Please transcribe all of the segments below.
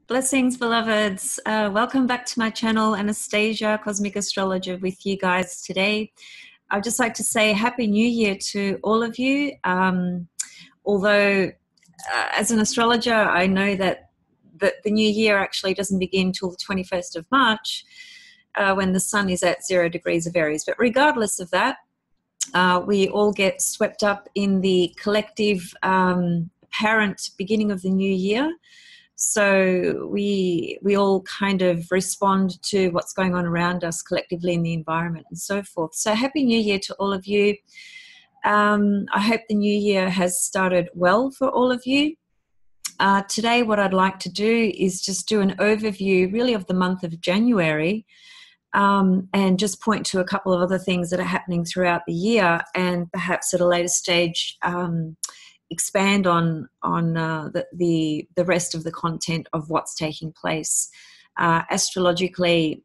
Blessings, beloveds. Welcome back to my channel, Anastasia, Cosmic Astrologer, with you guys today. I'd just like to say Happy New Year to all of you. Although, as an astrologer, I know that the new year actually doesn't begin till the 21st of March, when the sun is at 0 degrees of Aries. But regardless of that, we all get swept up in the collective apparent beginning of the new year. So we all kind of respond to what's going on around us collectively in the environment and so forth. So Happy New Year to all of you. I hope the new year has started well for all of you. Today what I'd like to do is just do an overview really of the month of January, and just point to a couple of other things that are happening throughout the year, and perhaps at a later stage expand on the rest of the content of what's taking place astrologically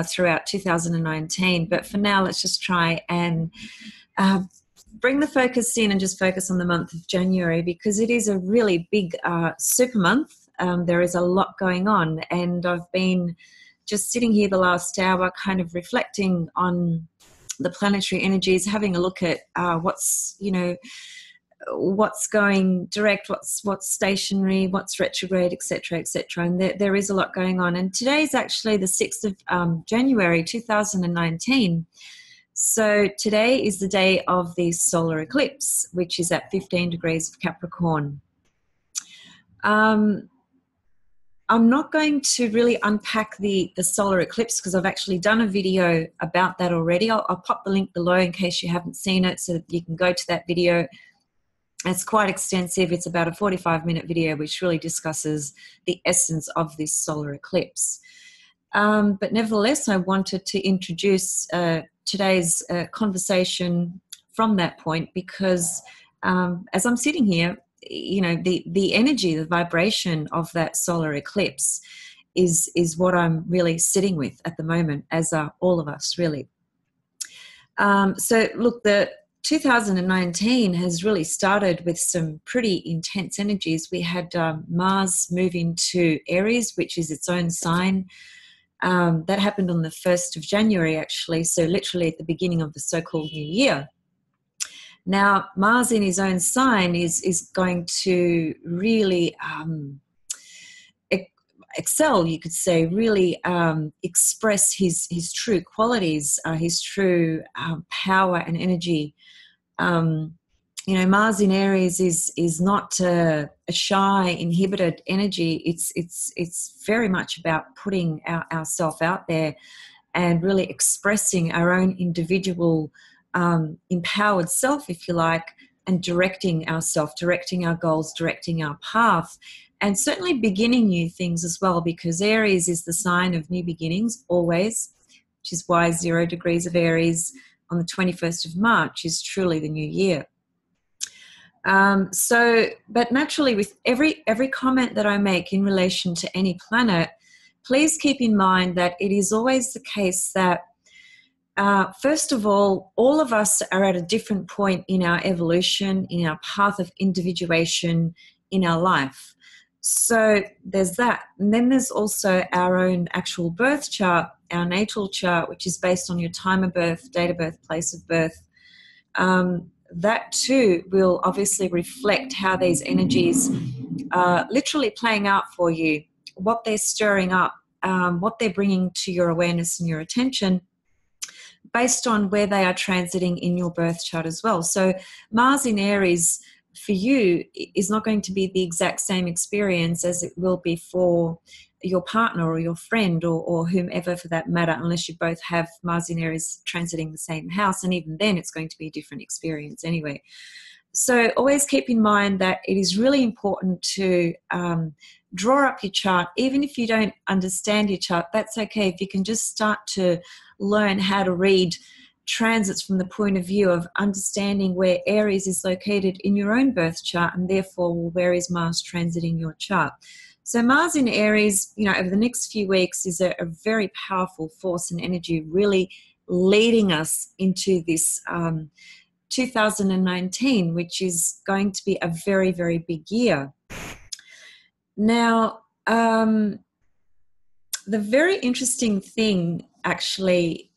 throughout 2019. But for now, let's just try and bring the focus in and just focus on the month of January, because it is a really big super month. There is a lot going on, and I've been just sitting here the last hour kind of reflecting on the planetary energies, having a look at what's going direct, what's stationary, what's retrograde, etc., etc. And there is a lot going on. And today is actually the 6th of January 2019. So today is the day of the solar eclipse, which is at 15 degrees of Capricorn. I'm not going to really unpack the solar eclipse, because I've actually done a video about that already. I'll pop the link below in case you haven't seen it, so that you can go to that video. It's quite extensive. It's about a 45-minute video which really discusses the essence of this solar eclipse. But nevertheless, I wanted to introduce today's conversation from that point, because as I'm sitting here, the energy, the vibration of that solar eclipse is what I'm really sitting with at the moment, as are all of us, really. So look, the 2019 has really started with some pretty intense energies. We had Mars move into Aries, which is its own sign. That happened on the 1st of January, actually, so literally at the beginning of the so-called new year. Now, Mars in his own sign is going to really excel, you could say, really express his true qualities, his true power and energy. Mars in Aries is not a shy, inhibited energy. It's very much about putting ourselves out there and really expressing our own individual empowered self, if you like, and directing ourselves, directing our goals, directing our path, and certainly beginning new things as well, because Aries is the sign of new beginnings always, which is why 0 degrees of Aries on the 21st of March is truly the new year. But naturally, with every comment that I make in relation to any planet, please keep in mind that it is always the case that first of all of us are at a different point in our evolution, in our path of individuation in our life. So there's that. And then there's also our own actual birth chart, our natal chart, which is based on your time of birth, date of birth, place of birth. That too will obviously reflect how these energies are literally playing out for you, what they're stirring up, what they're bringing to your awareness and your attention, based on where they are transiting in your birth chart as well. So Mars in Aries for you is not going to be the exact same experience as it will be for your partner or your friend or whomever for that matter, unless you both have Mars in Aries transiting the same house. And even then it's going to be a different experience anyway. So always keep in mind that it is really important to draw up your chart. Even if you don't understand your chart, that's okay. If you can just start to learn how to read transits from the point of view of understanding where Aries is located in your own birth chart, and therefore where is Mars transiting your chart. So Mars in Aries, over the next few weeks is a very powerful force and energy, really leading us into this 2019, which is going to be a very, very big year. Now, the very interesting thing, actually,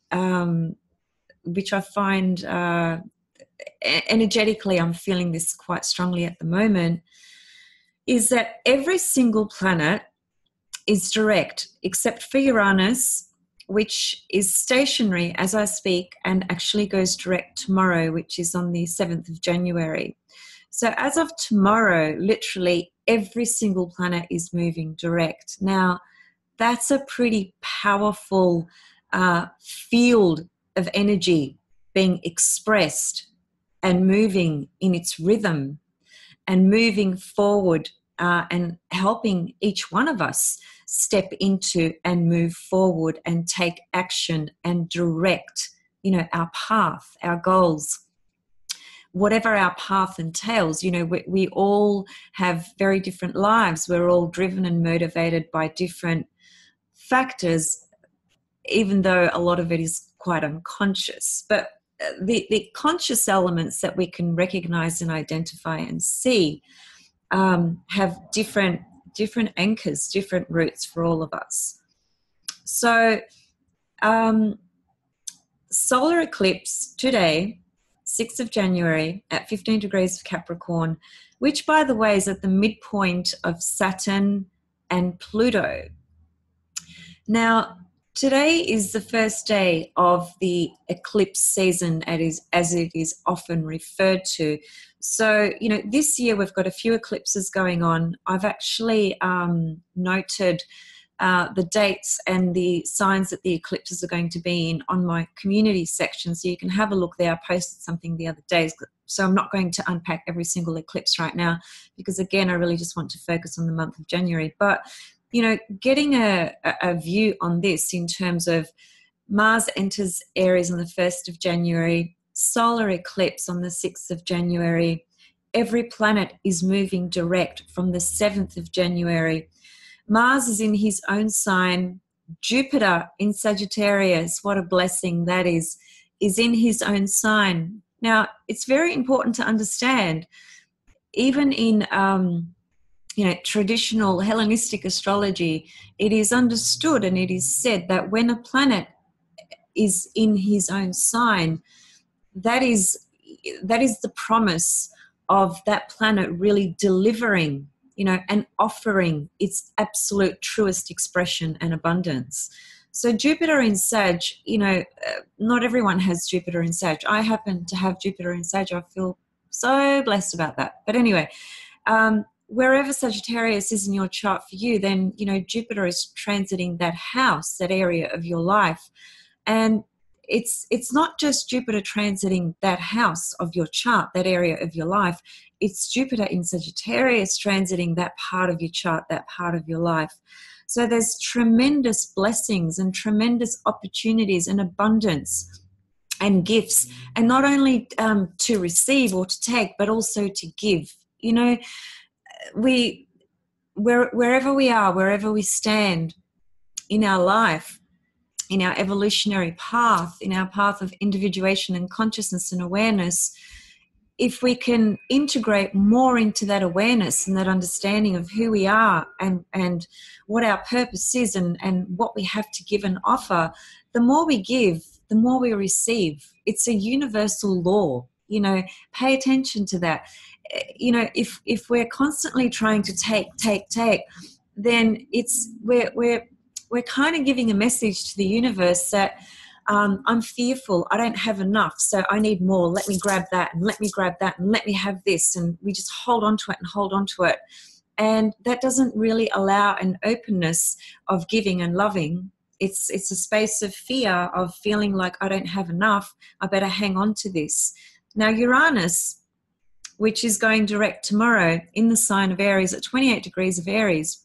which I find energetically, I'm feeling this quite strongly at the moment, is that every single planet is direct, except for Uranus, which is stationary as I speak and actually goes direct tomorrow, which is on the 7th of January. So as of tomorrow, literally every single planet is moving direct. Now, that's a pretty powerful field of energy being expressed and moving in its rhythm and moving forward, and helping each one of us step into and move forward and take action and direct, our path, our goals, whatever our path entails. We all have very different lives. We're all driven and motivated by different factors, even though a lot of it is quite unconscious. But the conscious elements that we can recognize and identify and see have different anchors, different roots for all of us. So solar eclipse today, 6th of January at 15 degrees of Capricorn, which, by the way, is at the midpoint of Saturn and Pluto. Now, today is the first day of the eclipse season, as it is often referred to. So, this year we've got a few eclipses going on. I've actually noted the dates and the signs that the eclipses are going to be in on my community section, so you can have a look there. I posted something the other day, so I'm not going to unpack every single eclipse right now, because again, I really just want to focus on the month of January. But getting a view on this in terms of Mars enters Aries on the 1st of January, solar eclipse on the 6th of January, every planet is moving direct from the 7th of January. Mars is in his own sign. Jupiter in Sagittarius, what a blessing that is in his own sign. Now, it's very important to understand, even in traditional Hellenistic astrology, it is understood and it is said that when a planet is in his own sign, that is the promise of that planet really delivering, and offering its absolute truest expression and abundance. So Jupiter in Sag, not everyone has Jupiter in Sag. I happen to have Jupiter in Sag. I feel so blessed about that. But anyway, wherever Sagittarius is in your chart for you, then, Jupiter is transiting that house, that area of your life. And it's not just Jupiter transiting that house of your chart, that area of your life. It's Jupiter in Sagittarius transiting that part of your chart, that part of your life. So there's tremendous blessings and tremendous opportunities and abundance and gifts, and not only to receive or to take, but also to give. Wherever we are, wherever we stand in our life, in our evolutionary path, in our path of individuation and consciousness and awareness, if we can integrate more into that awareness and that understanding of who we are and what our purpose is and what we have to give and offer, the more we give, the more we receive. It's a universal law. Pay attention to that. If we're constantly trying to take, then we're kind of giving a message to the universe that I'm fearful, I don't have enough, so I need more. Let me grab that, and let me grab that, and let me have this. And we just hold on to it and hold on to it. And that doesn't really allow an openness of giving and loving. It's a space of fear, of feeling like I don't have enough, I better hang on to this. Now, Uranus, which is going direct tomorrow in the sign of Aries at 28 degrees of Aries,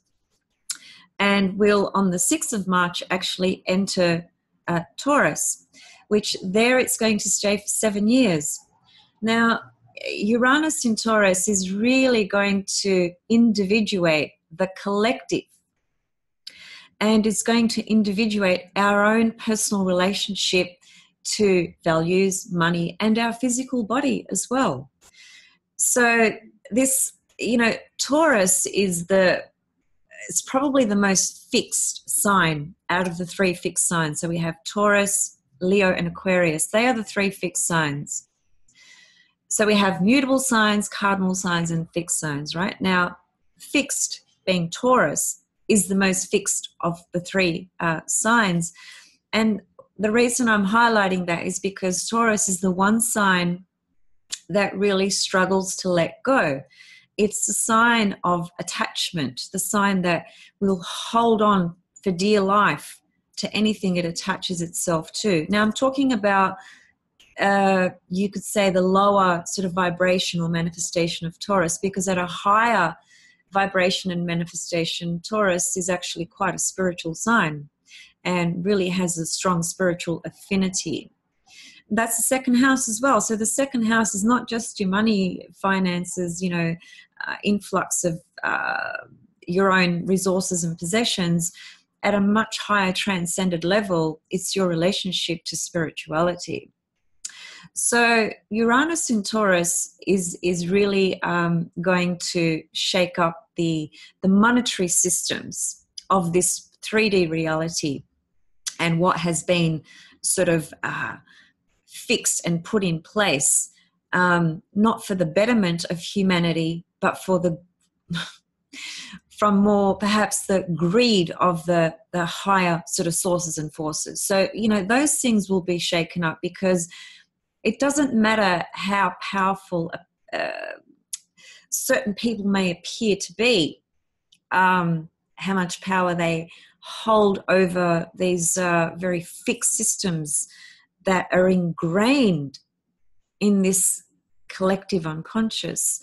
and will on the 6th of March actually enter Taurus, which there it's going to stay for 7 years. Now, Uranus in Taurus is really going to individuate the collective, and it's going to individuate our own personal relationship to values, money, and our physical body as well. So this, Taurus is it's probably the most fixed sign out of the 3 fixed signs. So we have Taurus, Leo, and Aquarius. They are the 3 fixed signs. So we have mutable signs, cardinal signs, and fixed signs, right? Now, fixed, being Taurus, is the most fixed of the 3 signs. And the reason I'm highlighting that is because Taurus is the one sign that really struggles to let go. It's the sign of attachment, the sign that will hold on for dear life to anything it attaches itself to. Now, I'm talking about, you could say, the lower sort of vibration or manifestation of Taurus, because at a higher vibration and manifestation, Taurus is actually quite a spiritual sign and really has a strong spiritual affinity. That's the second house as well. So the second house is not just your money, finances, influx of your own resources and possessions. At a much higher transcended level, it's your relationship to spirituality. So Uranus in Taurus is really going to shake up the monetary systems of this 3D reality and what has been sort of fixed and put in place, not for the betterment of humanity, but for from more perhaps the greed of the higher sort of sources and forces. So, those things will be shaken up, because it doesn't matter how powerful certain people may appear to be, how much power they hold over these very fixed systems that are ingrained in this collective unconscious.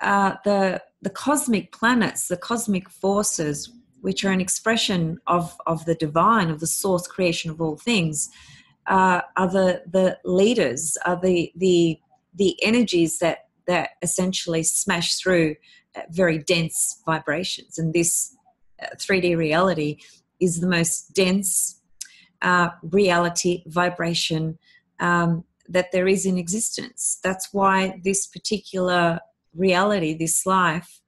The cosmic planets, the cosmic forces, which are an expression of the divine, of the source creation of all things, are the leaders, are the energies that essentially smash through very dense vibrations. And this 3D reality is the most dense reality vibration that there is in existence. That's why this particular reality, this life,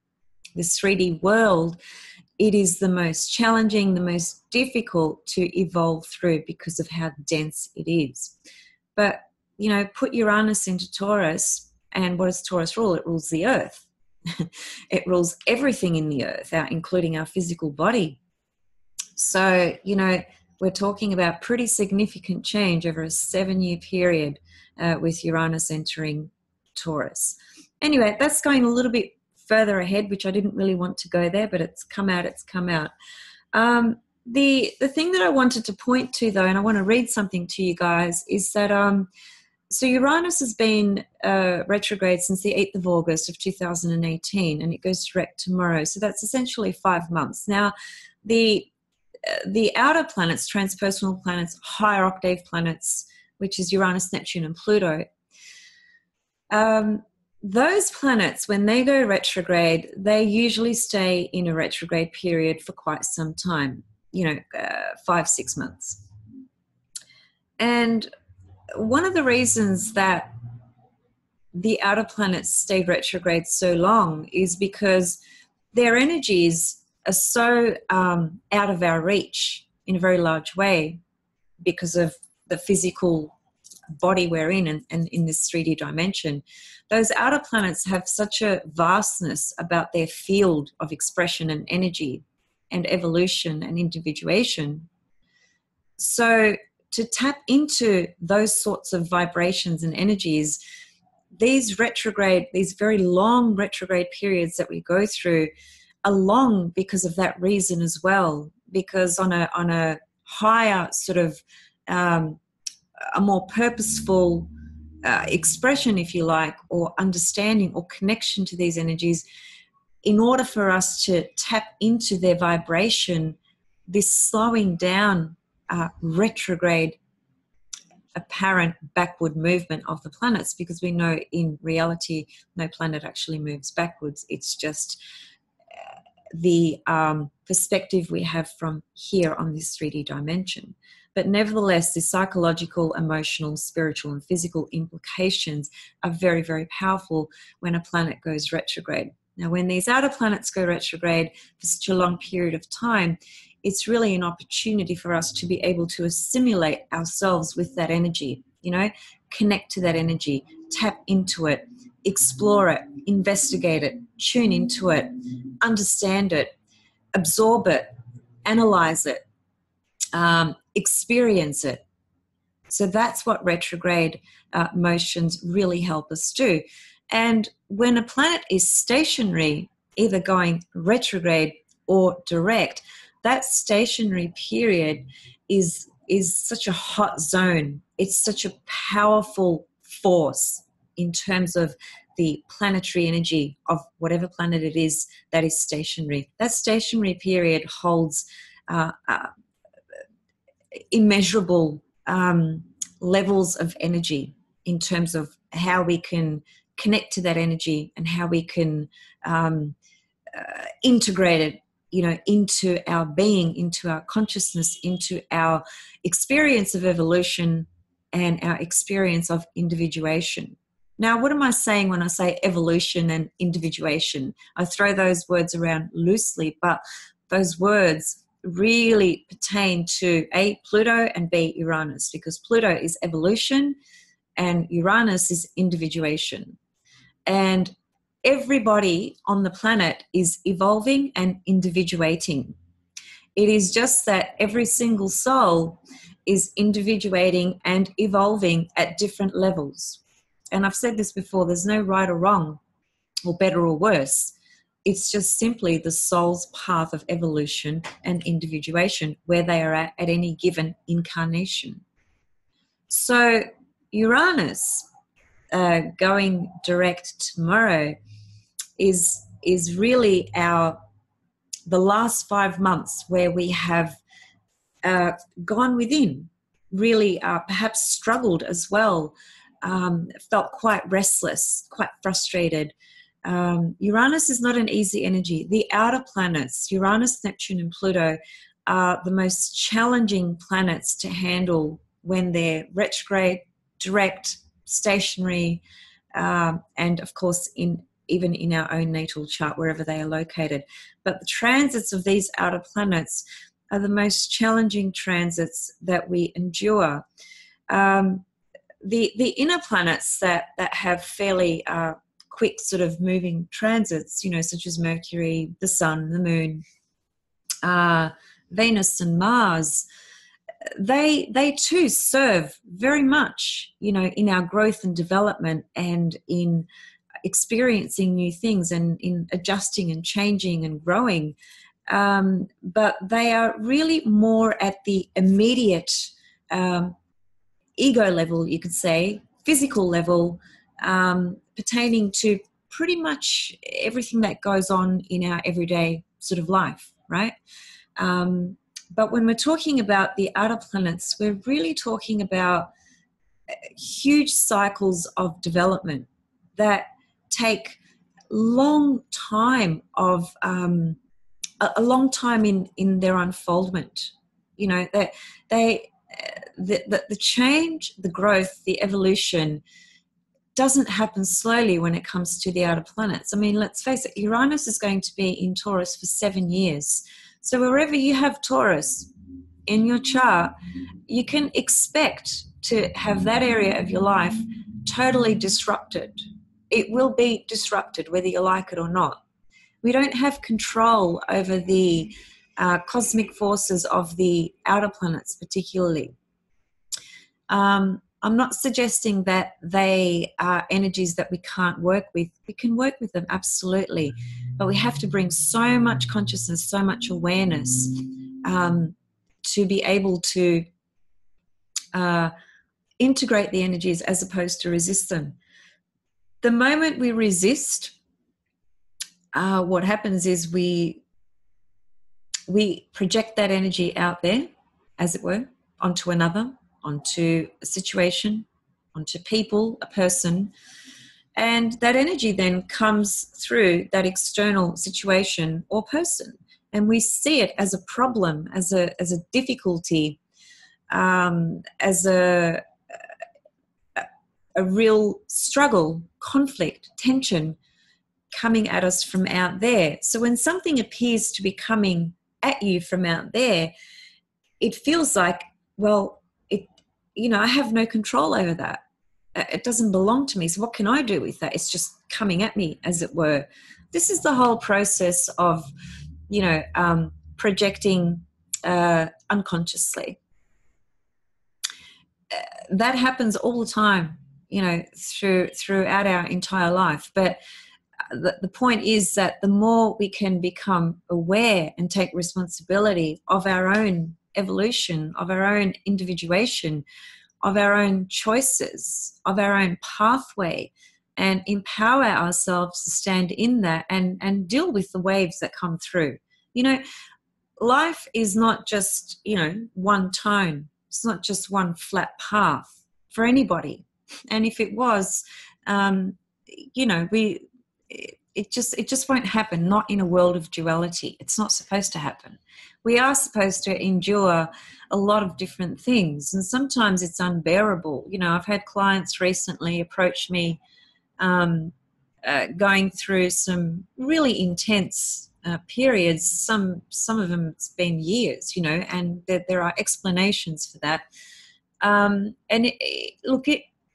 this 3D world, it is the most challenging, the most difficult to evolve through because of how dense it is. But, put Uranus into Taurus, and what does Taurus rule? It rules the earth. It rules everything in the earth, including our physical body. So, we're talking about pretty significant change over a 7-year period with Uranus entering Taurus. Anyway, that's going a little bit further ahead, which I didn't really want to go there, but it's come out. The thing that I wanted to point to, though, and I want to read something to you guys, is that so Uranus has been retrograde since the 8th of August of 2018, and it goes direct tomorrow. So that's essentially 5 months. Now, the outer planets, transpersonal planets, higher octave planets, which is Uranus, Neptune, and Pluto, those planets, when they go retrograde, they usually stay in a retrograde period for quite some time, 5-6 months. And one of the reasons that the outer planets stay retrograde so long is because their energies are so out of our reach in a very large way because of the physical body we're in and in this 3D dimension. Those outer planets have such a vastness about their field of expression and energy and evolution and individuation. So to tap into those sorts of vibrations and energies, these very long retrograde periods that we go through are long because of that reason as well, because on a higher sort of a more purposeful expression, if you like, or understanding or connection to these energies, in order for us to tap into their vibration, this slowing down retrograde apparent backward movement of the planets, because we know in reality no planet actually moves backwards. It's just the perspective we have from here on this 3D dimension. But nevertheless, the psychological, emotional, spiritual, and physical implications are very, very powerful when a planet goes retrograde. Now, when these outer planets go retrograde for such a long period of time, it's really an opportunity for us to be able to assimilate ourselves with that energy, connect to that energy, tap into it, explore it, investigate it, tune into it, understand it, absorb it, analyze it, experience it. So that's what retrograde motions really help us do. And when a planet is stationary, either going retrograde or direct, that stationary period is such a hot zone. It's such a powerful force in terms of the planetary energy of whatever planet it is that is stationary. That stationary period holds immeasurable levels of energy in terms of how we can connect to that energy and how we can integrate it, into our being, into our consciousness, into our experience of evolution and our experience of individuation. Now, what am I saying when I say evolution and individuation? I throw those words around loosely, but those words really pertain to A, Pluto, and B, Uranus, because Pluto is evolution and Uranus is individuation. And everybody on the planet is evolving and individuating. It is just that every single soul is individuating and evolving at different levels. And I've said this before, there's no right or wrong or better or worse. It's just simply the soul's path of evolution and individuation where they are at any given incarnation. So Uranus going direct tomorrow is really the last 5 months where we have gone within, really perhaps struggled as well, felt quite restless, quite frustrated. Uranus is not an easy energy. The outer planets, Uranus, Neptune, and Pluto, are the most challenging planets to handle when they're retrograde, direct, stationary, and of course even in our own natal chart, wherever they are located. But the transits of these outer planets are the most challenging transits that we endure. The inner planets that have fairly quick sort of moving transits, such as Mercury, the Sun, the Moon, Venus and Mars, they too serve very much, in our growth and development and in experiencing new things and in adjusting and changing and growing. But they are really more at the immediate ego level, you could say, physical level, pertaining to pretty much everything that goes on in our everyday sort of life, right? But when we're talking about the outer planets, we're really talking about huge cycles of development that take long time of a long time in their unfoldment. That the change, the growth, the evolution doesn't happen slowly when it comes to the outer planets. I mean, let's face it, Uranus is going to be in Taurus for 7 years. So wherever you have Taurus in your chart, you can expect to have that area of your life totally disrupted. It will be disrupted whether you like it or not. We don't have control over the cosmic forces of the outer planets particularly. I'm not suggesting that they are energies that we can't work with. We can work with them, absolutely. But we have to bring so much consciousness, so much awareness to be able to integrate the energies as opposed to resist them. The moment we resist, what happens is we project that energy out there, as it were, onto another, onto a situation, onto people, a person, and that energy then comes through that external situation or person, and we see it as a problem, as a difficulty, as a real struggle, conflict, tension, coming at us from out there. So when something appears to be coming at you from out there, it feels like, well, I have no control over that. It doesn't belong to me. So what can I do with that? It's just coming at me, as it were. This is the whole process of, projecting unconsciously. That happens all the time, throughout our entire life. But the point is that the more we can become aware and take responsibility of our own evolution, of our own individuation, of our own choices, of our own pathway, and empower ourselves to stand in that and deal with the waves that come through. Life is not just, one tone. It's not just one flat path for anybody. And if it was, it just won't happen, not in a world of duality. It's not supposed to happen. We are supposed to endure a lot of different things, and sometimes it's unbearable. I've had clients recently approach me going through some really intense periods. Some of them it's been years, and there are explanations for that. And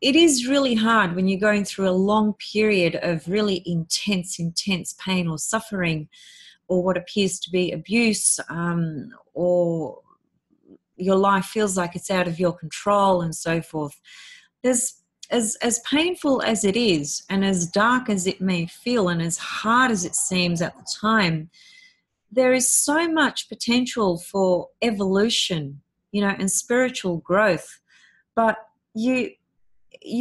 it is really hard when you're going through a long period of really intense pain or suffering, or what appears to be abuse, or your life feels like it's out of your control and so forth. There's as painful as it is, and as dark as it may feel, and as hard as it seems at the time, there is so much potential for evolution, and spiritual growth. But you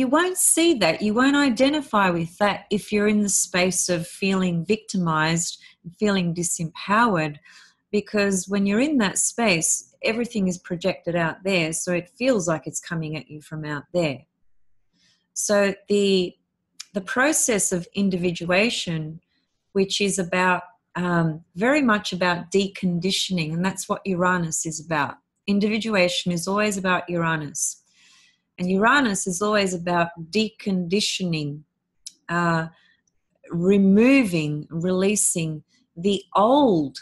won't see that. You won't identify with that if you're in the space of feeling victimized, feeling disempowered, because when you're in that space, everything is projected out there, so it feels like it's coming at you from out there. So the process of individuation, which is about very much about deconditioning, and that's what Uranus is about. Individuation is always about Uranus. And Uranus is always about deconditioning, removing, releasing the old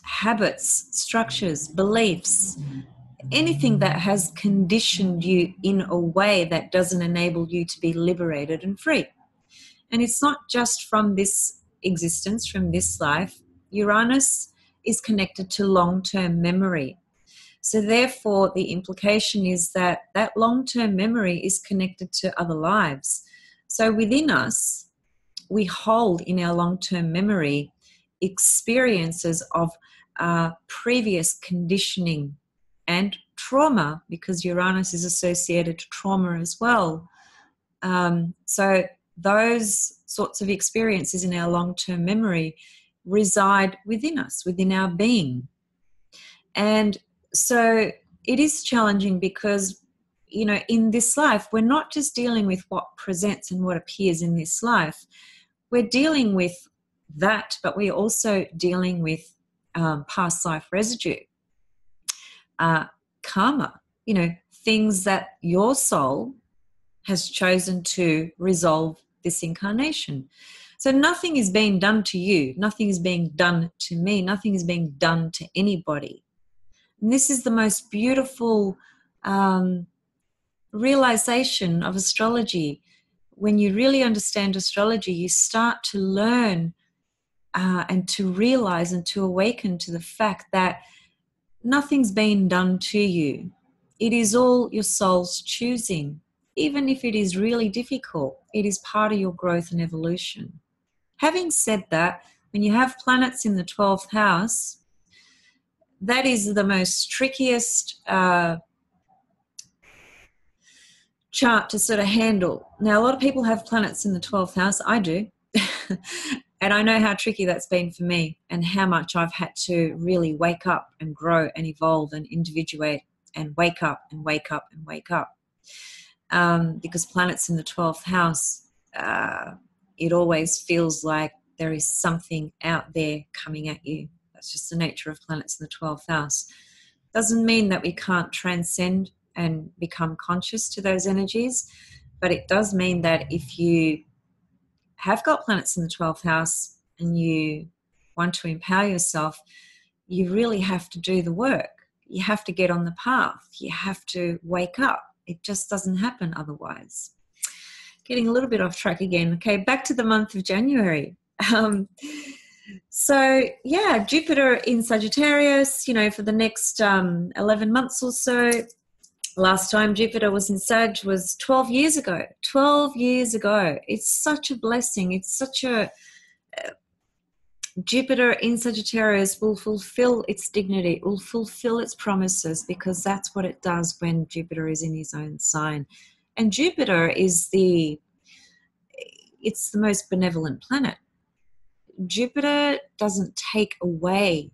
habits, structures, beliefs, anything that has conditioned you in a way that doesn't enable you to be liberated and free. And it's not just from this existence, from this life. Uranus is connected to long-term memory. So therefore, the implication is that that long-term memory is connected to other lives. So within us, we hold in our long-term memory experiences of previous conditioning and trauma, because Uranus is associated to trauma as well. So those sorts of experiences in our long-term memory reside within us, within our being. And so it is challenging because, in this life, we're not just dealing with what presents and what appears in this life. We're dealing with that, but we're also dealing with past life residue, karma, things that your soul has chosen to resolve this incarnation. So nothing is being done to you. Nothing is being done to me. Nothing is being done to anybody. And this is the most beautiful realization of astrology. When you really understand astrology, you start to learn and to realize and to awaken to the fact that nothing's been done to you. It is all your soul's choosing. Even if it is really difficult, it is part of your growth and evolution. Having said that, when you have planets in the 12th house, that is the most trickiest chart to sort of handle. Now, a lot of people have planets in the 12th house. I do. And I know how tricky that's been for me, and how much I've had to really wake up and grow and evolve and individuate and wake up and wake up and wake up. Because planets in the 12th house, it always feels like there is something out there coming at you. That's just the nature of planets in the 12th house. Doesn't mean that we can't transcend and become conscious to those energies, but it does mean that if you have got planets in the 12th house and you want to empower yourself, you really have to do the work. You have to get on the path. You have to wake up. It just doesn't happen otherwise. Getting a little bit off track again. Okay, back to the month of January. So, yeah, Jupiter in Sagittarius, you know, for the next 11 months or so. Last time Jupiter was in Sag was 12 years ago. 12 years ago. It's such a blessing. It's such a... Jupiter in Sagittarius will fulfill its dignity, will fulfill its promises, because that's what it does when Jupiter is in his own sign. And Jupiter is it's the most benevolent planet. Jupiter doesn't take away.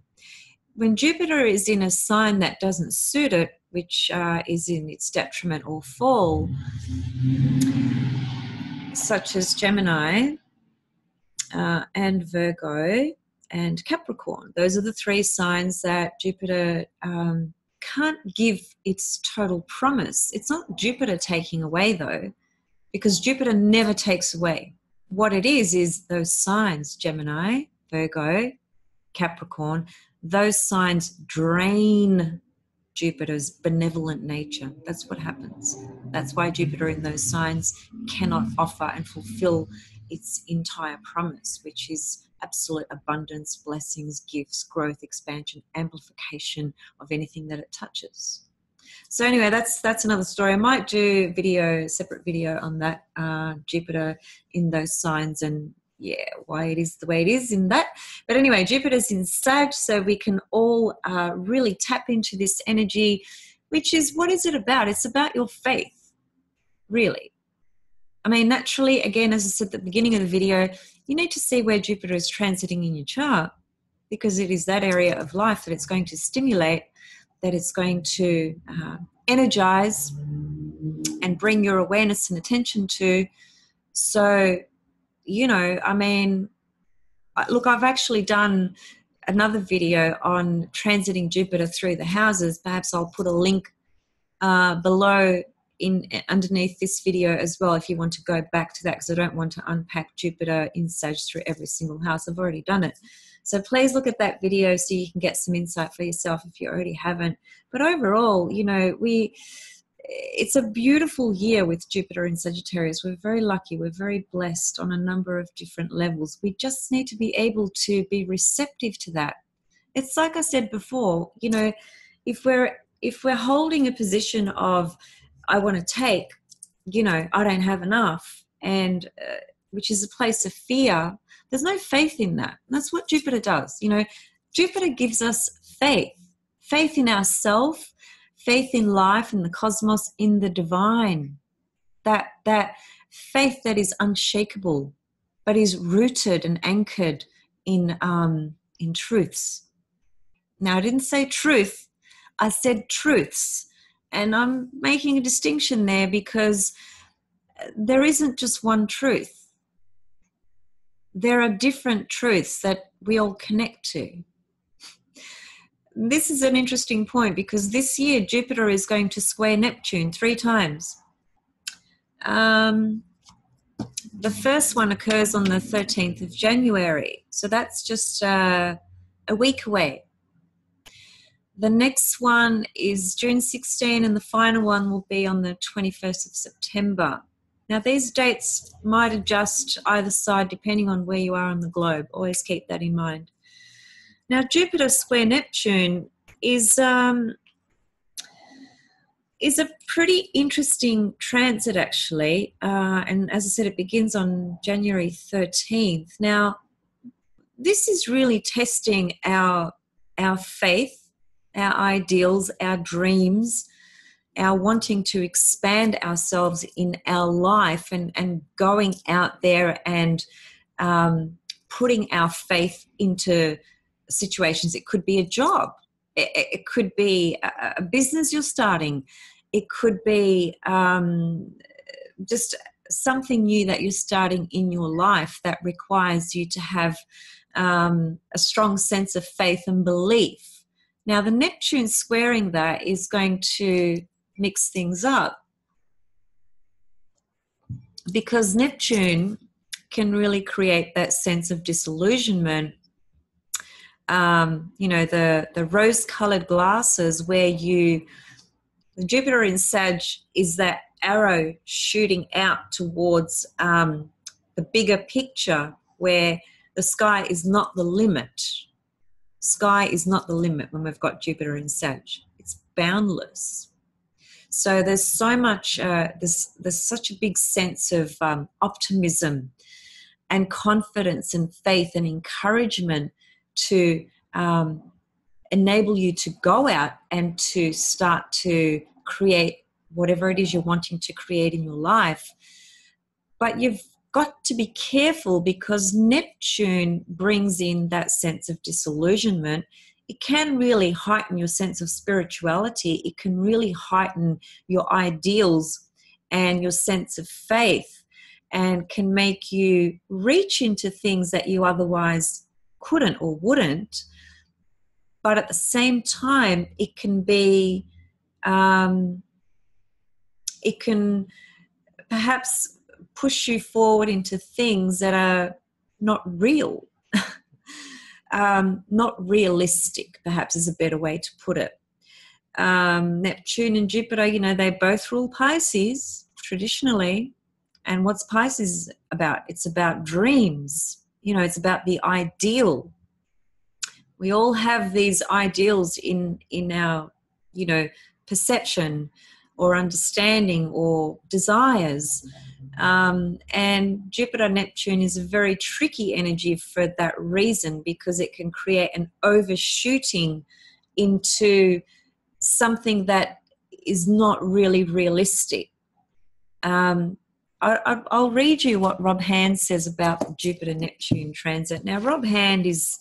When Jupiter is in a sign that doesn't suit it, which is in its detriment or fall, such as Gemini and Virgo and Capricorn. Those are the three signs that Jupiter can't give its total promise. It's not Jupiter taking away, though, because Jupiter never takes away. What it is those signs, Gemini, Virgo, Capricorn, those signs drain Jupiter's benevolent nature. That's what happens. That's why Jupiter in those signs cannot offer and fulfill its entire promise, which is absolute abundance, blessings, gifts, growth, expansion, amplification of anything that it touches. So anyway, that's another story. I might do a separate video on that, Jupiter in those signs, and yeah, why it is the way it is in that. But anyway, Jupiter's in Sag, so we can all really tap into this energy, which is, what is it about? It's about your faith, really. I mean, naturally, again, as I said at the beginning of the video, you need to see where Jupiter is transiting in your chart, because it is that area of life that it's going to stimulate, that it's going to energize and bring your awareness and attention to. So, you know, I mean, look, I've actually done another video on transiting Jupiter through the houses. Perhaps I'll put a link below underneath this video as well, if you want to go back to that, because I don't want to unpack Jupiter in Sag through every single house. I've already done it. So please look at that video so you can get some insight for yourself if you already haven't. But overall, you know, it's a beautiful year with Jupiter in Sagittarius. We're very lucky. We're very blessed on a number of different levels. We just need to be able to be receptive to that. It's like I said before, you know, if we're holding a position of, I want to take, you know, I don't have enough, and which is a place of fear, there's no faith in that. And that's what Jupiter does. You know, Jupiter gives us faith in ourselves, faith in life, in the cosmos, in the divine. That faith that is unshakable, but is rooted and anchored in truths. Now, I didn't say truth, I said truths. And I'm making a distinction there because there isn't just one truth. There are different truths that we all connect to. This is an interesting point, because this year Jupiter is going to square Neptune 3 times. The first one occurs on the 13th of January. So that's just a week away. The next one is June 16, and the final one will be on the 21st of September. Now, these dates might adjust either side depending on where you are on the globe. Always keep that in mind. Now, Jupiter square Neptune is a pretty interesting transit, actually. And as I said, it begins on January 13th. Now, this is really testing our faith, our ideals, our dreams, our wanting to expand ourselves in our life, and going out there and putting our faith into situations. It could be a job. It could be a business you're starting. It could be just something new that you're starting in your life that requires you to have a strong sense of faith and belief. Now, the Neptune squaring that is going to mix things up, because Neptune can really create that sense of disillusionment. You know, the rose-colored glasses where the Jupiter in Sag is that arrow shooting out towards the bigger picture where the sky is not the limit. Sky is not the limit when we've got Jupiter in Sag. It's boundless. So there's so much, there's such a big sense of optimism and confidence and faith and encouragement to enable you to go out and to start to create whatever it is you're wanting to create in your life. But you've got to be careful because Neptune brings in that sense of disillusionment. It can really heighten your sense of spirituality. It can really heighten your ideals and your sense of faith, and can make you reach into things that you otherwise couldn't or wouldn't. But at the same time, it can be, it can perhaps push you forward into things that are not real, not realistic, perhaps is a better way to put it. Neptune and Jupiter, you know, they both rule Pisces traditionally. And what's Pisces about? It's about dreams. You know, it's about the ideal. We all have these ideals in our, you know, perception or understanding or desires. And Jupiter Neptune is a very tricky energy for that reason, because it can create an overshooting into something that is not really realistic. I'll read you what Rob Hand says about the Jupiter-Neptune transit. Now, Rob Hand is,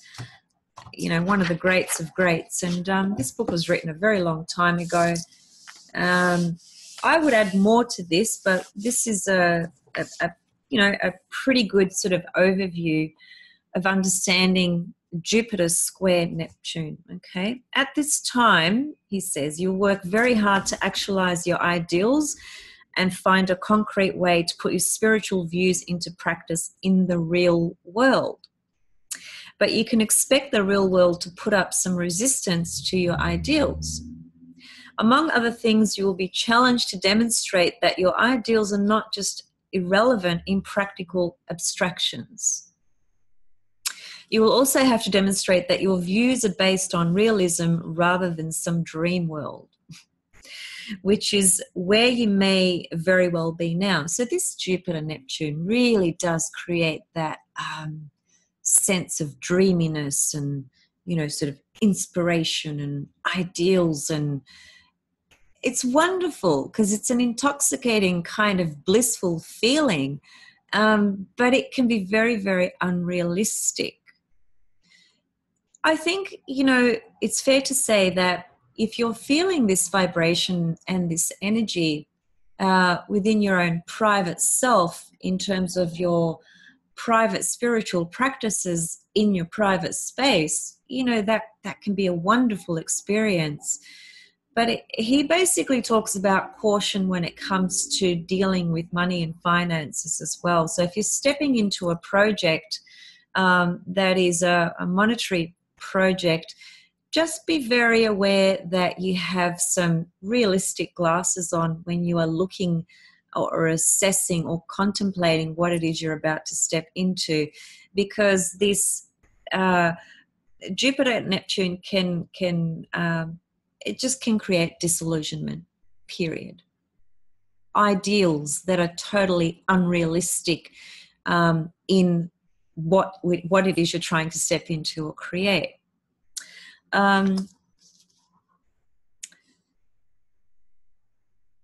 you know, one of the greats of greats, and this book was written a very long time ago. I would add more to this, but this is a pretty good sort of overview of understanding Jupiter square Neptune. Okay, at this time, he says, you'll work very hard to actualize your ideals and find a concrete way to put your spiritual views into practice in the real world. But you can expect the real world to put up some resistance to your ideals. Among other things, you will be challenged to demonstrate that your ideals are not just irrelevant in practical abstractions. You will also have to demonstrate that your views are based on realism rather than some dream world, which is where you may very well be now. So this Jupiter-Neptune really does create that sense of dreaminess and, you know, sort of inspiration and ideals, and it's wonderful because it's an intoxicating kind of blissful feeling, but it can be very, very unrealistic. I think, you know, it's fair to say that if you're feeling this vibration and this energy within your own private self, in terms of your private spiritual practices in your private space, you know, that can be a wonderful experience. But he basically talks about caution when it comes to dealing with money and finances as well. So if you're stepping into a project that is a monetary project, just be very aware that you have some realistic glasses on when you are looking or assessing or contemplating what it is you're about to step into, because this Jupiter Neptune can it just can create disillusionment, period. Ideals that are totally unrealistic in what it is you're trying to step into or create.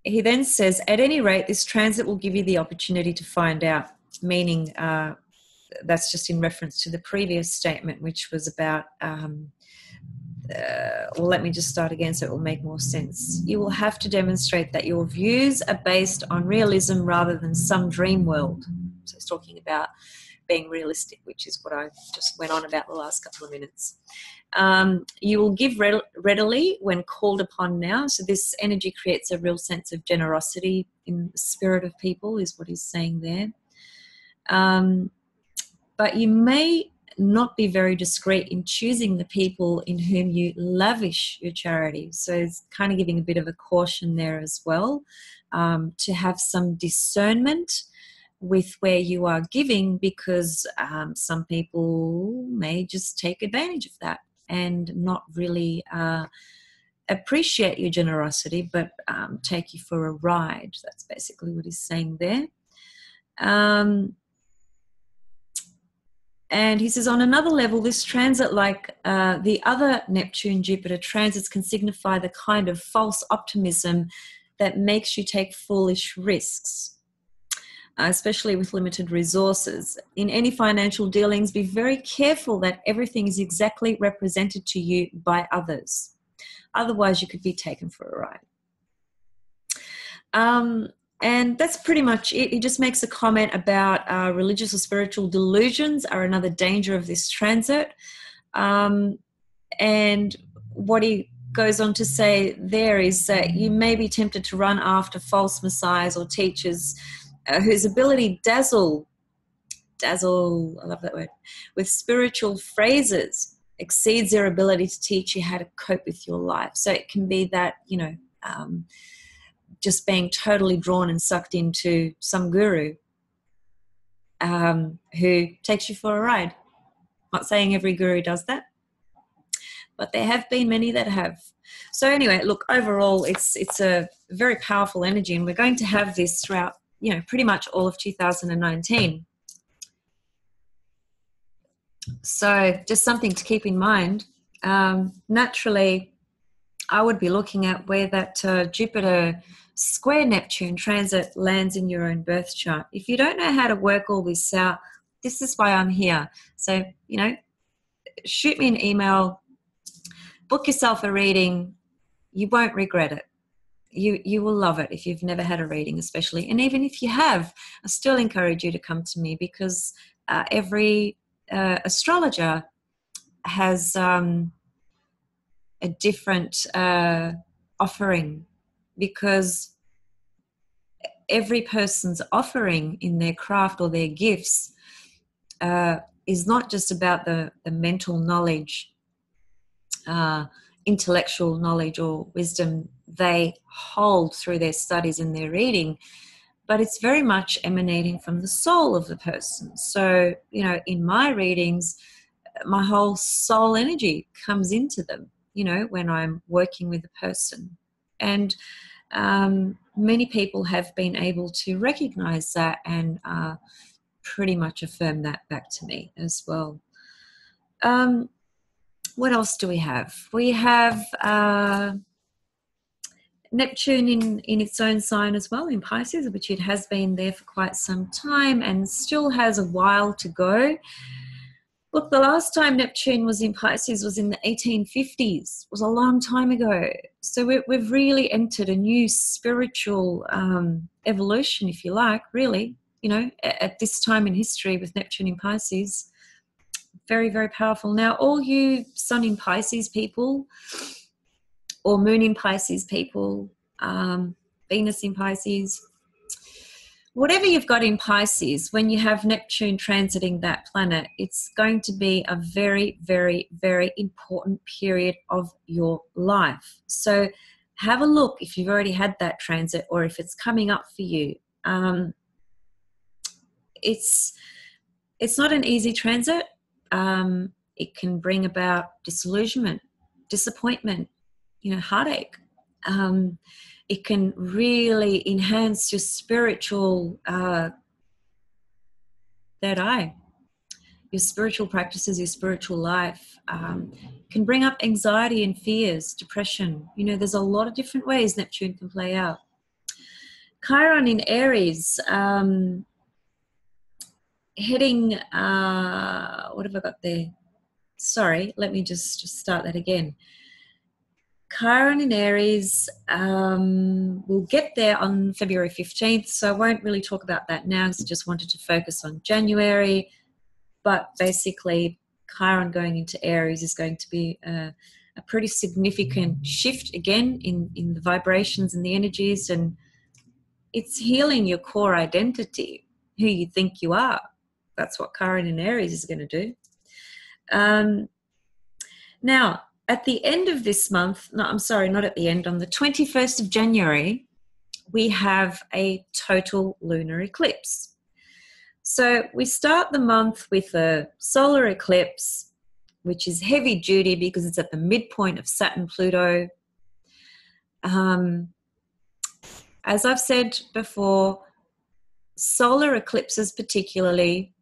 He then says, at any rate, this transit will give you the opportunity to find out, meaning that's just in reference to the previous statement, which was about, well, let me just start again so it will make more sense. You will have to demonstrate that your views are based on realism rather than some dream world. So he's talking about being realistic, which is what I just went on about the last couple of minutes. You will give readily when called upon now. So this energy creates a real sense of generosity in the spirit of people, is what he's saying there. but you may not be very discreet in choosing the people in whom you lavish your charity. So it's kind of giving a bit of a caution there as well, to have some discernment with where you are giving, because some people may just take advantage of that and not really appreciate your generosity, but take you for a ride. That's basically what he's saying there. And he says, on another level, this transit, like the other Neptune-Jupiter transits, can signify the kind of false optimism that makes you take foolish risks, especially with limited resources. In any financial dealings, be very careful that everything is exactly represented to you by others. Otherwise, you could be taken for a ride. And that's pretty much it. He just makes a comment about religious or spiritual delusions are another danger of this transit. And what he goes on to say there is that you may be tempted to run after false messiahs or teachers whose ability dazzle, I love that word, with spiritual phrases exceeds their ability to teach you how to cope with your life. So it can be that, just being totally drawn and sucked into some guru who takes you for a ride. Not saying every guru does that, but there have been many that have. So anyway, look, overall, it's a very powerful energy, and we're going to have this throughout, pretty much all of 2019. So just something to keep in mind. Naturally, I would be looking at where that Jupiter square Neptune transit lands in your own birth chart. If you don't know how to work all this out, this is why I'm here. So, shoot me an email, book yourself a reading. You won't regret it. You will love it if you've never had a reading, especially. And even if you have, I still encourage you to come to me, because every astrologer has a different offering, because every person's offering in their craft or their gifts is not just about the mental knowledge, intellectual knowledge or wisdom they hold through their studies and their reading, but it's very much emanating from the soul of the person. So, in my readings, my whole soul energy comes into them, when I'm working with a person. And many people have been able to recognize that and pretty much affirm that back to me as well. What else do we have? We have Neptune in its own sign as well, in Pisces, which it has been there for quite some time and still has a while to go. Look, the last time Neptune was in Pisces was in the 1850s. It was a long time ago. So we've really entered a new spiritual evolution, if you like, really, at this time in history with Neptune in Pisces. Very, very powerful. Now, all you Sun in Pisces people, or Moon in Pisces people, Venus in Pisces, whatever you've got in Pisces, when you have Neptune transiting that planet, it's going to be a very, very, very important period of your life. So have a look if you've already had that transit or if it's coming up for you. It's not an easy transit. It can bring about disillusionment, disappointment, heartache. It can really enhance your spiritual your spiritual practices, your spiritual life. Can bring up anxiety and fears, depression. There's a lot of different ways Neptune can play out. Chiron in Aries, heading, what have I got there? Sorry, let me just start that again. Chiron in Aries will get there on February 15th, so I won't really talk about that now because I just wanted to focus on January. But basically, Chiron going into Aries is going to be a pretty significant shift again in the vibrations and the energies, and it's healing your core identity, who you think you are. That's what Chiron in Aries is going to do. Now, at the end of this month, no, I'm sorry, not at the end, on the 21st of January, we have a total lunar eclipse. So we start the month with a solar eclipse, which is heavy duty because it's at the midpoint of Saturn-Pluto. As I've said before, solar eclipses particularly,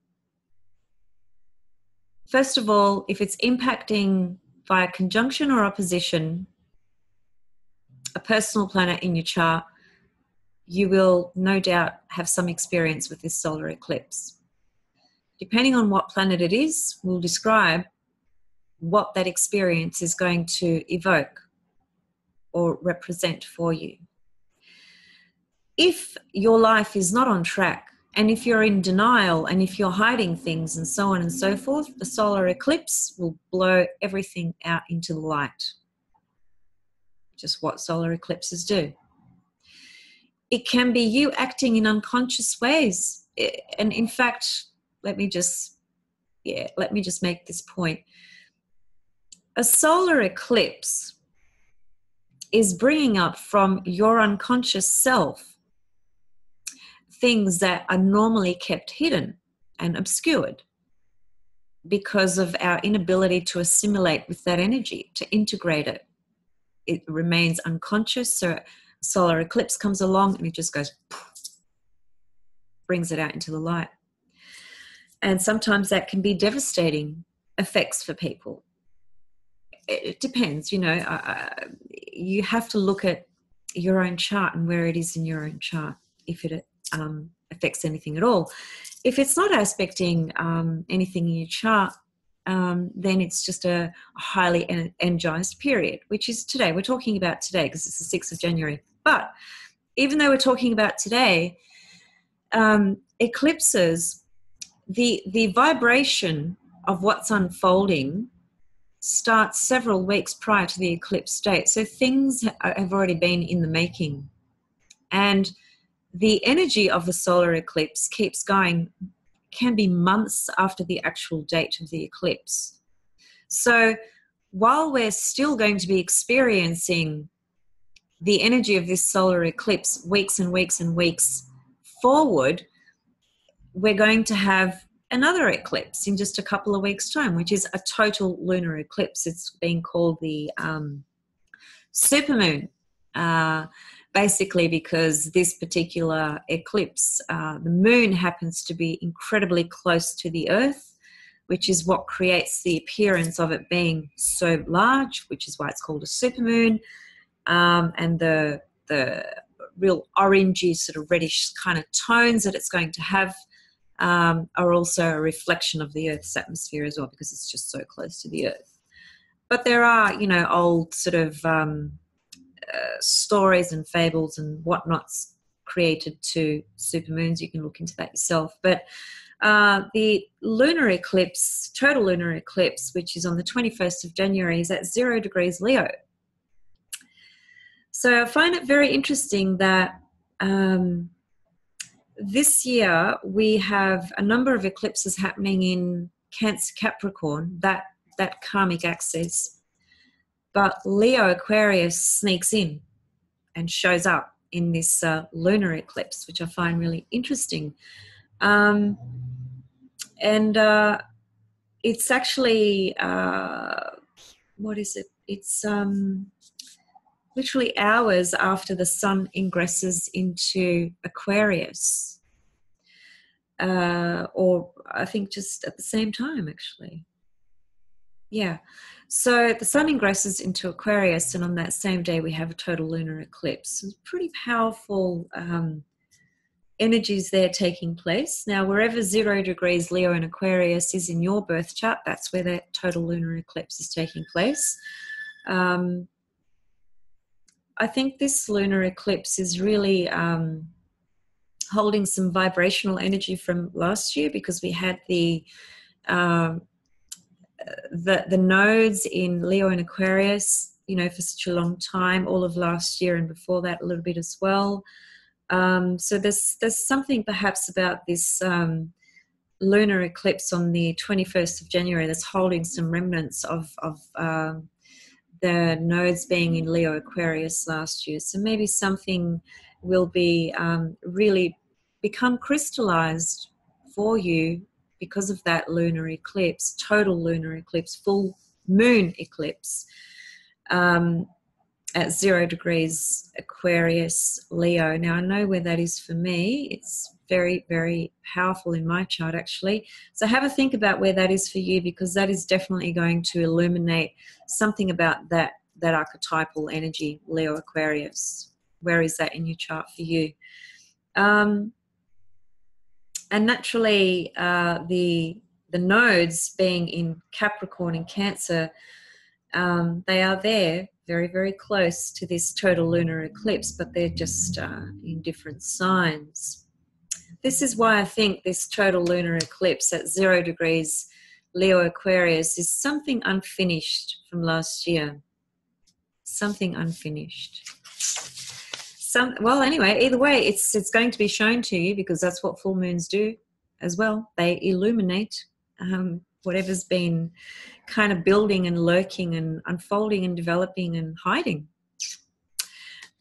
first of all, if it's impacting via conjunction or opposition a personal planet in your chart, you will no doubt have some experience with this solar eclipse. Depending on what planet it is, we'll describe what that experience is going to evoke or represent for you. If your life is not on track, and if you're in denial, and if you're hiding things and so on and so forth, the solar eclipse will blow everything out into the light. Just what solar eclipses do. It can be you acting in unconscious ways. And in fact, let me just make this point. A solar eclipse is bringing up from your unconscious self things that are normally kept hidden and obscured because of our inability to assimilate with that energy, to integrate it. It remains unconscious, so a solar eclipse comes along and it just goes, brings it out into the light. And sometimes that can be devastating effects for people. It depends, you have to look at your own chart and where it is in your own chart, if it affects anything at all. If it's not aspecting anything in your chart, then it's just a highly energized period, which is today. We're talking about today because it's the 6th of January. But even though we're talking about today, eclipses, the vibration of what's unfolding starts several weeks prior to the eclipse date. So things have already been in the making. And the energy of the solar eclipse keeps going, can be months after the actual date of the eclipse. So while we're still going to be experiencing the energy of this solar eclipse weeks and weeks and weeks forward, we're going to have another eclipse in just a couple of weeks' time, which is a total lunar eclipse. It's being called the supermoon, basically because this particular eclipse, the moon happens to be incredibly close to the Earth, which is what creates the appearance of it being so large, which is why it's called a supermoon. And the real orangey, sort of reddish kind of tones that it's going to have are also a reflection of the Earth's atmosphere as well, because it's just so close to the Earth. But there are, old sort of stories and fables and whatnots created to supermoons. You can look into that yourself. But the lunar eclipse, total lunar eclipse, which is on the 21st of January, is at 0 degrees Leo. So I find it very interesting that this year we have a number of eclipses happening in Cancer, Capricorn, that karmic axis. But Leo Aquarius sneaks in and shows up in this lunar eclipse, which I find really interesting. And it's actually, what is it? It's literally hours after the sun ingresses into Aquarius. Or I think just at the same time, actually. Yeah. So the sun ingresses into Aquarius, and on that same day we have a total lunar eclipse. So pretty powerful energies there taking place. Now, wherever 0 degrees Leo and Aquarius is in your birth chart, that's where that total lunar eclipse is taking place. I think this lunar eclipse is really holding some vibrational energy from last year, because we had the nodes in Leo and Aquarius, for such a long time, all of last year and before that a little bit as well. So there's something perhaps about this lunar eclipse on the 21st of January that's holding some remnants of the nodes being in Leo Aquarius last year. So maybe something will be really become crystallized for you because of that lunar eclipse, total lunar eclipse, full moon eclipse. At 0 degrees Aquarius Leo. Now I know where that is for me. It's very, very powerful in my chart actually. So have a think about where that is for you, because that is definitely going to illuminate something about that archetypal energy, Leo Aquarius. Where is that in your chart for you? And naturally the nodes being in Capricorn and Cancer, they are there very, very close to this total lunar eclipse, but they're just in different signs. This is why I think this total lunar eclipse at 0 degrees Leo Aquarius is something unfinished from last year. Something unfinished. Well, anyway, either way, it's going to be shown to you, because that's what full moons do as well. They illuminate whatever's been kind of building and lurking and unfolding and developing and hiding.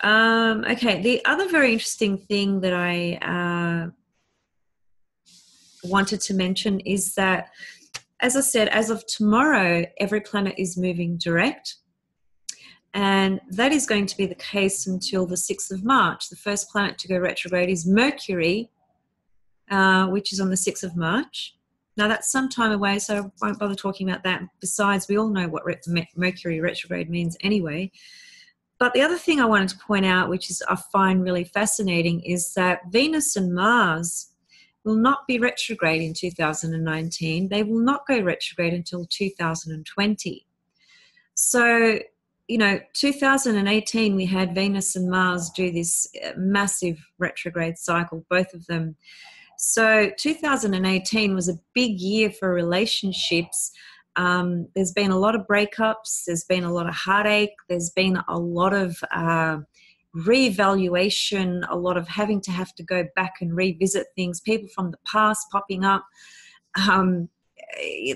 Okay, the other very interesting thing that I wanted to mention is that, as I said, as of tomorrow, every planet is moving direct. And that is going to be the case until the 6th of March. The first planet to go retrograde is Mercury, which is on the 6th of March. Now, that's some time away, so I won't bother talking about that. Besides, we all know what Mercury retrograde means anyway. But the other thing I wanted to point out, which is I find really fascinating, is that Venus and Mars will not be retrograde in 2019. They will not go retrograde until 2020. So, 2018, we had Venus and Mars do this massive retrograde cycle, both of them. So 2018 was a big year for relationships. There's been a lot of breakups. There's been a lot of heartache. There's been a lot of reevaluation, a lot of having to go back and revisit things, people from the past popping up.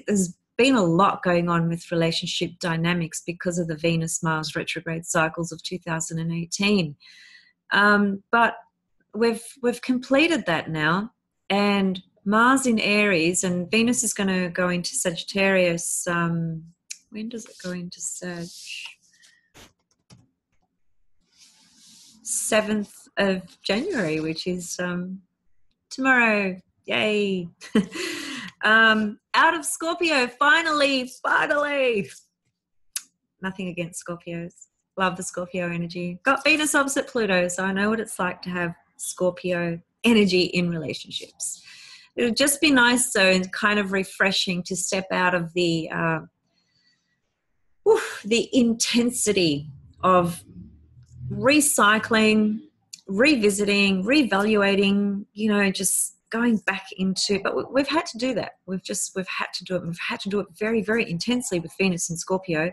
There's been a lot going on with relationship dynamics because of the Venus-Mars retrograde cycles of 2018. But we've completed that now. And Mars in Aries, and Venus is going to go into Sagittarius. When does it go into Sag? 7th of January, which is tomorrow. Yay. Out of Scorpio, finally. Nothing against Scorpios. Love the Scorpio energy. Got Venus opposite Pluto, so I know what it's like to have Scorpio energy in relationships. It would just be nice, though, and kind of refreshing to step out of the intensity of recycling, revisiting, reevaluating, just going back into, but we've had to do that. We've had to do it. We've had to do it very, very intensely with Venus and Scorpio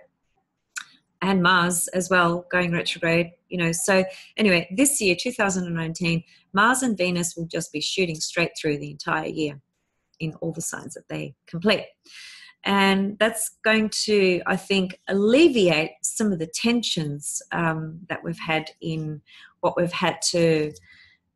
and Mars as well going retrograde, So anyway, this year, 2019, Mars and Venus will just be shooting straight through the entire year in all the signs that they complete. And that's going to, I think, alleviate some of the tensions that we've had in what we've had to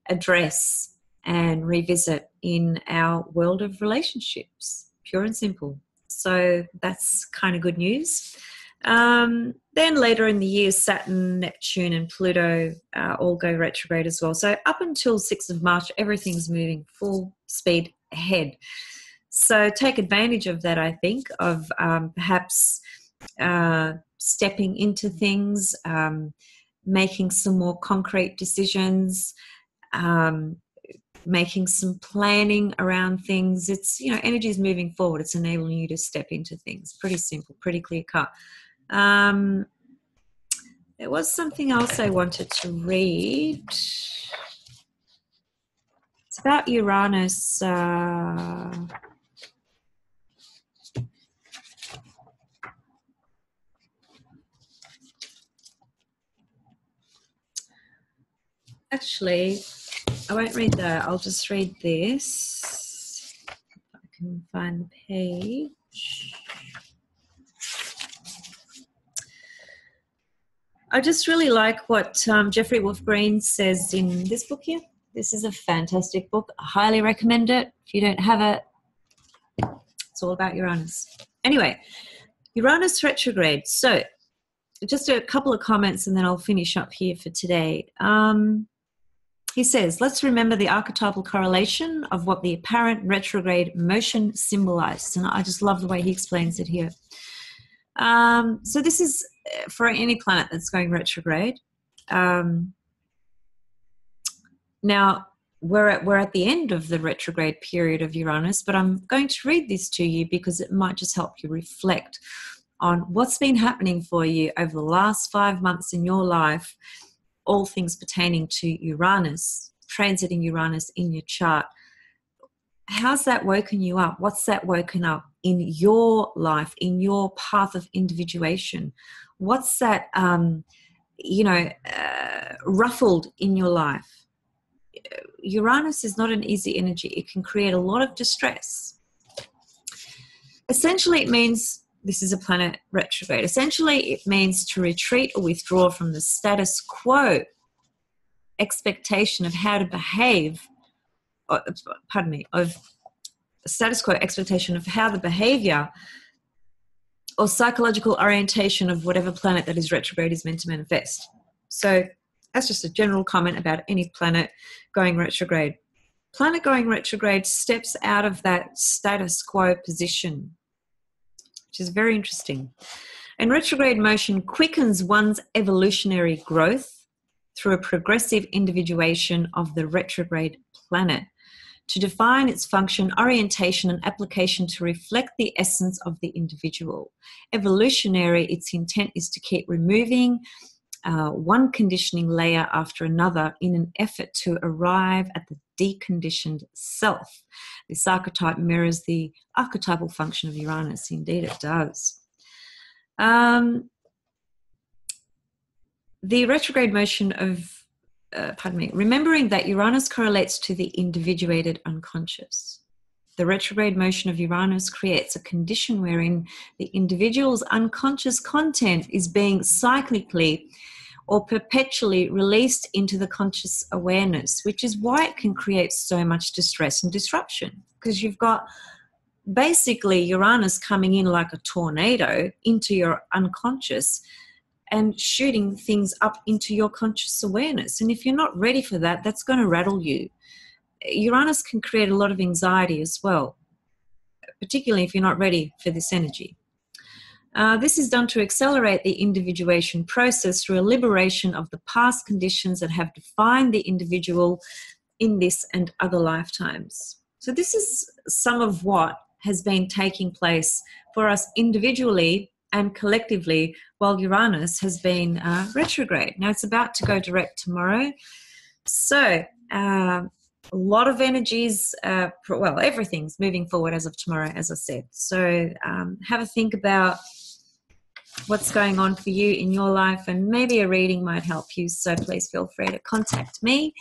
address and revisit in our world of relationships, pure and simple. So that's kind of good news. Then later in the year, Saturn, Neptune and Pluto all go retrograde as well. So up until 6th of March, everything's moving full speed ahead. So take advantage of that, I think, of perhaps stepping into things, making some more concrete decisions, making some planning around things. It's, energy is moving forward. It's enabling you to step into things. Pretty simple, pretty clear cut. There was something else I wanted to read. It's about Uranus. Actually, I won't read that. I'll just read this. I find the page. I just really like what Jeffrey Wolf Green says in this book here. This is a fantastic book. I highly recommend it. If you don't have it, it's all about Uranus. Anyway, Uranus retrograde. So just a couple of comments and then I'll finish up here for today. He says, let's remember the archetypal correlation of what the apparent retrograde motion symbolized. And I just love the way he explains it here. So this is for any planet that's going retrograde. Now, we're at the end of the retrograde period of Uranus, but I'm going to read this to you because it might just help you reflect on what's been happening for you over the last 5 months in your life, all things pertaining to Uranus, transiting Uranus in your chart. How's that woken you up? What's that woken up in your life, in your path of individuation? What's that, ruffled in your life? Uranus is not an easy energy. It can create a lot of distress. Essentially, it means this is a planet retrograde. Essentially, it means to retreat or withdraw from the status quo expectation of how to behave, of status quo expectation of how the behavior or psychological orientation of whatever planet that is retrograde is meant to manifest. So that's just a general comment about any planet going retrograde. Planet going retrograde steps out of that status quo position, which is very interesting. And retrograde motion quickens one's evolutionary growth through a progressive individuation of the retrograde planet to define its function, orientation, and application to reflect the essence of the individual. Evolutionary, its intent is to keep removing one conditioning layer after another in an effort to arrive at the deconditioned self. This archetype mirrors the archetypal function of Uranus. Indeed, it does. The retrograde motion of, remembering that Uranus correlates to the individuated unconscious. The retrograde motion of Uranus creates a condition wherein the individual's unconscious content is being cyclically or perpetually released into the conscious awareness, which is why it can create so much distress and disruption, because you've got basically Uranus coming in like a tornado into your unconscious and shooting things up into your conscious awareness. And if you're not ready for that, that's going to rattle you. Uranus can create a lot of anxiety as well, particularly if you're not ready for this energy. This is done to accelerate the individuation process through a liberation of the past conditions that have defined the individual in this and other lifetimes. So this is some of what has been taking place for us individually and collectively while Uranus has been retrograde. Now it's about to go direct tomorrow. So a lot of energies, everything's moving forward as of tomorrow, as I said. So have a think about what's going on for you in your life, and maybe a reading might help you. So please feel free to contact me.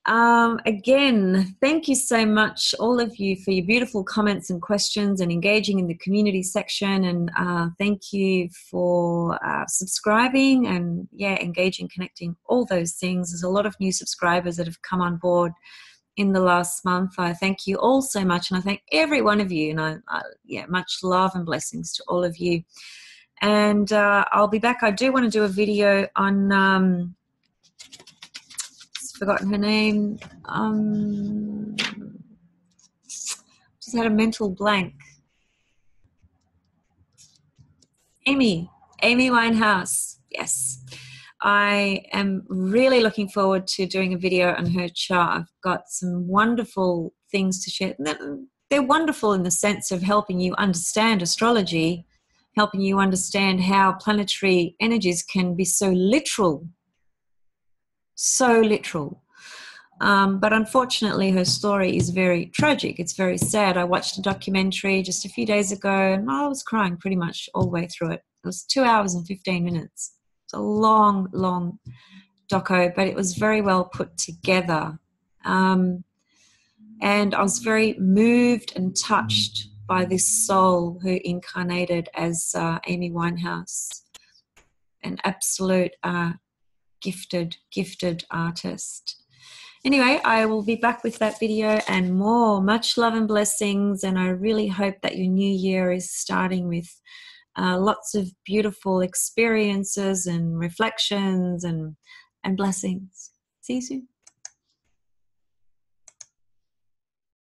Again, thank you so much, all of you, for your beautiful comments and questions and engaging in the community section. And thank you for subscribing and, engaging, connecting, all those things. There's a lot of new subscribers that have come on board in the last month. I thank you all so much, and I thank every one of you. And much love and blessings to all of you. And I'll be back. I do want to do a video on... forgotten her name. Just had a mental blank. Amy Winehouse. Yes. I am really looking forward to doing a video on her chart. I've got some wonderful things to share. They're wonderful in the sense of helping you understand astrology, helping you understand how planetary energies can be so literal. But unfortunately her story is very tragic. It's very sad. I watched a documentary just a few days ago and I was crying pretty much all the way through it. It was 2 hours and 15 minutes. It's a long doco, but it was very well put together. And I was very moved and touched by this soul who incarnated as Amy Winehouse, an absolute gifted artist. Anyway, I will be back with that video and more. Much love and blessings, and I really hope that your new year is starting with lots of beautiful experiences and reflections and blessings. See you soon.